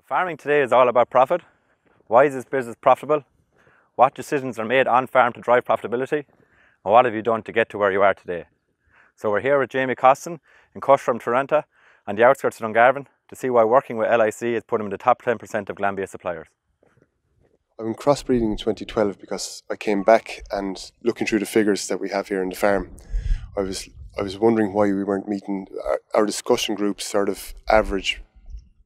Farming today is all about profit. Why is this business profitable? What decisions are made on farm to drive profitability? And what have you done to get to where you are today? So we're here with Jamie Costin in Cushram, Toronto, on the outskirts of Dungarvan, to see why working with LIC has put him in the top 10% of Glanbia suppliers. I went crossbreeding in 2012 because I came back and looking through the figures that we have here in the farm, I was wondering why we weren't meeting our discussion groups sort of average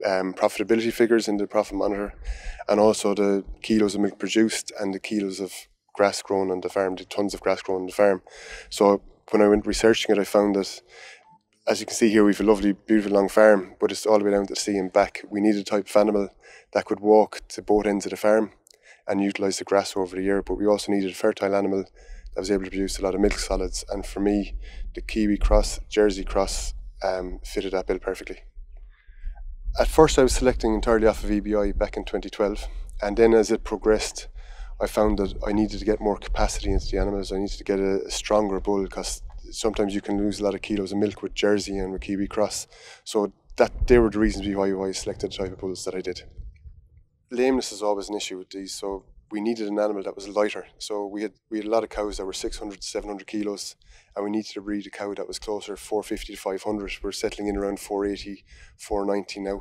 profitability figures in the profit monitor, and also the kilos of milk produced and the kilos of grass grown on the farm, the tons of grass grown on the farm. So when I went researching it, I found that, as you can see here, we have a lovely, beautiful long farm, but it's all the way down to the sea and back. We needed a type of animal that could walk to both ends of the farm and utilise the grass over the year, but we also needed a fertile animal that was able to produce a lot of milk solids, and for me, the Kiwi cross, Jersey cross fitted that bill perfectly. At first I was selecting entirely off of EBI back in 2012, and then as it progressed I found that I needed to get more capacity into the animals. I needed to get a stronger bull, because sometimes you can lose a lot of kilos of milk with Jersey and with Kiwi cross. So they were the reasons why I selected the type of bulls that I did. Lameness is always an issue with these, so we needed an animal that was lighter. So we had a lot of cows that were 600 to 700 kilos, and we needed to breed a cow that was closer, 450 to 500. We're settling in around 480, 490 now.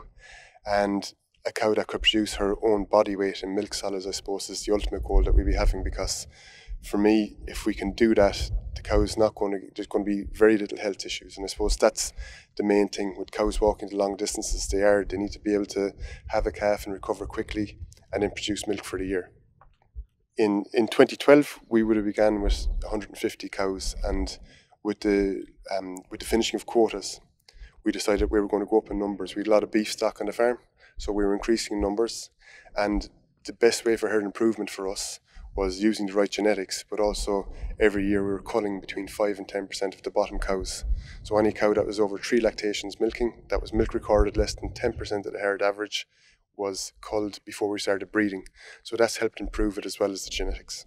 And a cow that could produce her own body weight in milk solids, I suppose, is the ultimate goal that we'll be having, because for me, if we can do that, the cow is there's going to be very little health issues. And I suppose that's the main thing with cows walking the long distances. They need to be able to have a calf and recover quickly and then produce milk for the year. In 2012, we would have began with 150 cows, and with the finishing of quotas, we decided we were going to go up in numbers. We had a lot of beef stock on the farm, so we were increasing in numbers, and the best way for herd improvement for us was using the right genetics, but also every year we were culling between 5 and 10% of the bottom cows. So any cow that was over 3 lactations milking, that was milk recorded less than 10% of the herd average, was culled before we started breeding. So that's helped improve it as well as the genetics.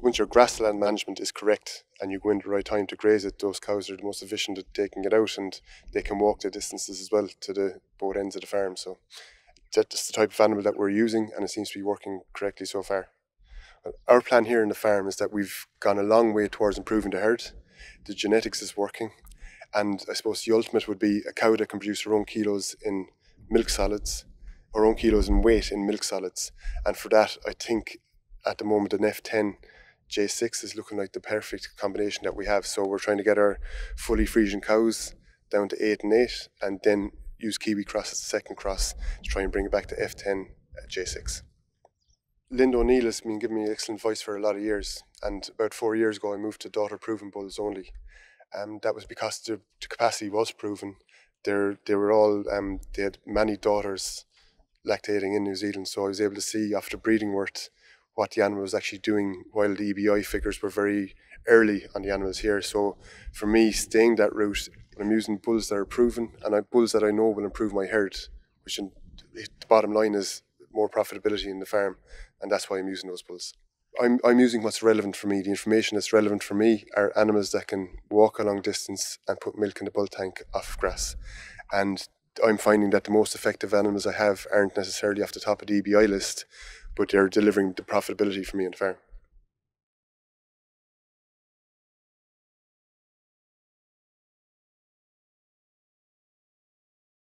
Once your grassland management is correct and you go in the right time to graze it, those cows are the most efficient at taking it out, and they can walk the distances as well to both ends of the farm. So that's the type of animal that we're using, and it seems to be working correctly so far. Our plan here in the farm is that we've gone a long way towards improving the herd. The genetics is working, and I suppose the ultimate would be a cow that can produce her own kilos in milk solids, her own kilos in weight in milk solids. And for that, I think at the moment an F10 J6 is looking like the perfect combination that we have. So we're trying to get our fully Frisian cows down to 8 and 8, and then use Kiwi cross as the second cross to try and bring it back to F10 J6. Linda O'Neill has been giving me excellent advice for a lot of years, and about 4 years ago I moved to daughter-proven bulls only. That was because the capacity was proven. They had many daughters lactating in New Zealand, so I was able to see after breeding worth what the animal was actually doing, while the EBI figures were very early on the animals here. So for me, staying that route, I'm using bulls that are proven, and bulls that I know will improve my herd, which the bottom line is more profitability in the farm, and that's why I'm using those bulls. I'm using what's relevant for me. The information that's relevant for me are animals that can walk a long distance and put milk in the bull tank off grass. And I'm finding that the most effective animals I have aren't necessarily off the top of the EBI list, but they're delivering the profitability for me on the farm.